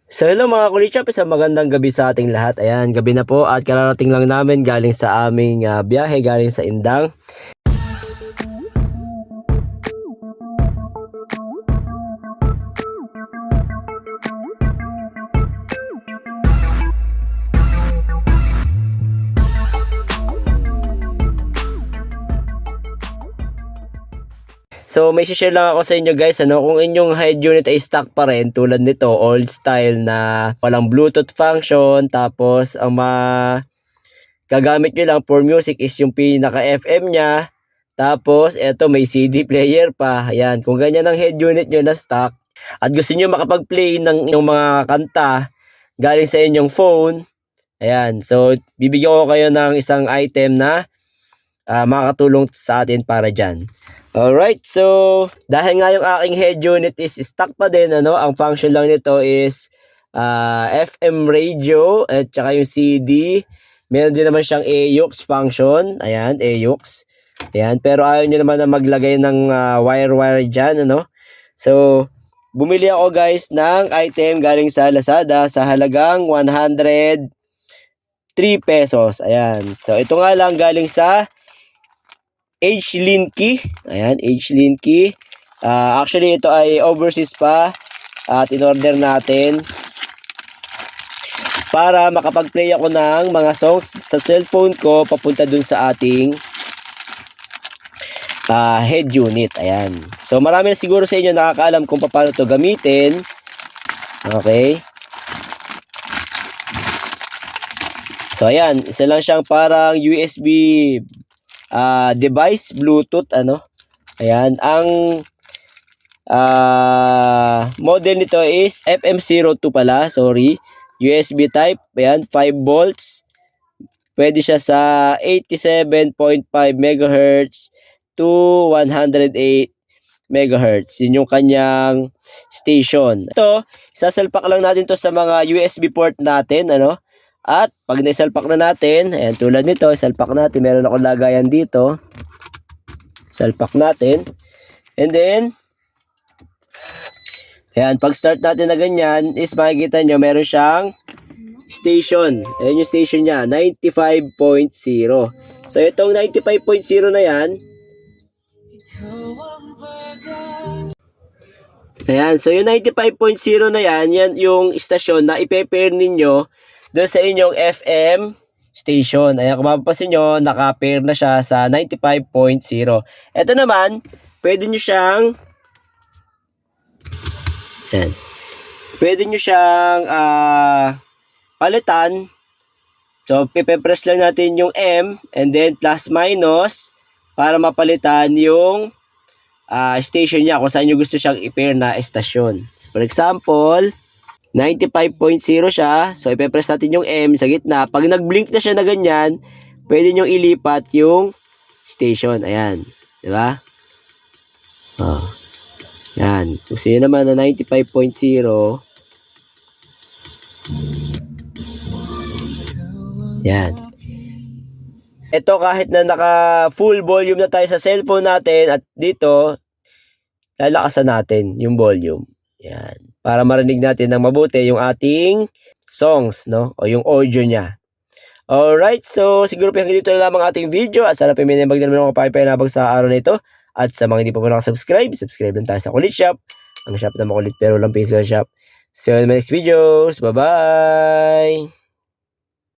So hello mga kulichap, isang magandang gabi sa ating lahat. Ayan, gabi na po at kararating lang namin galing sa aming biyahe galing sa Indang. So may share lang ako sa inyo guys, kung inyong head unit ay stock pa rin tulad nito, old style na walang Bluetooth function, tapos ang gagamit nyo lang for music is yung pinaka FM nya, tapos eto may CD player pa. Ayan, kung ganyan ang head unit nyo na stock at gusto nyo makapag-play ng inyong mga kanta galing sa inyong phone, ayan, so bibigyan ko kayo ng isang item na makakatulong sa atin para dyan. Alright, so dahil nga yung aking head unit is stock pa din, ang function lang nito is FM radio at saka yung CD. Meron din naman siyang AUX function. Ayan, AUX. Ayan, pero ayaw nyo naman na maglagay ng wire dyan, So, bumili ako guys ng item galing sa Lazada sa halagang 103 pesos. Ayan, so ito nga lang galing sa H-Linky. Ayan, H-Linky. Actually, ito ay overseas pa at in-order natin para makapag-play ako ng mga songs sa cellphone ko papunta dun sa ating head unit. Ayan. So, marami na siguro sa inyo nakakaalam kung paano to gamitin. Okay. So, ayan. Isa lang siyang parang USB device, Bluetooth, Ayan. Ang model nito is FM02 pala. Sorry. USB type. Ayan. 5 volts. Pwede siya sa 87.5 MHz to 108 MHz. Yun yung kanyang station. Ito, sasalpak lang natin to sa mga USB port natin, At pag naisalpak na natin, ayan, tulad nito, isalpak natin, meron akong lagayan dito. Salpak natin. And then, ayan, pag start natin na ganyan, is makikita nyo, meron siyang station. Ayan yung station niya, 95.0. So, itong 95.0 na yan, ayan, so yung 95.0 na yan, yan yung station na ipe-pair ninyo doon sa inyong FM station. Ayan, kung mapapansin nyo, naka-pair na siya sa 95.0. Ito naman, pwede nyo siyang ayan, pwede nyo siyang palitan. So, pipe-press lang natin yung M and then plus minus para mapalitan yung station niya kung saan nyo gusto siyang i-pair na estasyon. For example, 95.0 siya. So, ipe-press natin yung M sa gitna. Pag nag-blink na siya na ganyan, pwede nyo ilipat yung station. Ayan. Diba? Oh. Ayan. So, sino naman na 95.0. Ayan. Ito kahit na naka full volume na tayo sa cellphone natin at dito, lalakasan natin yung volume. Yan. Para marinig natin ng mabuti yung ating songs, o yung audio niya. Alright, so siguro hanggang dito na lamang ating video at sana piminibag na naman ako kapayapay sa araw na ito. At sa mga hindi pa po nakasubscribe, subscribe lang tayo sa Kulit Shop. Ang shop na makulit pero lang physical shop. See you in my next videos. Bye-bye!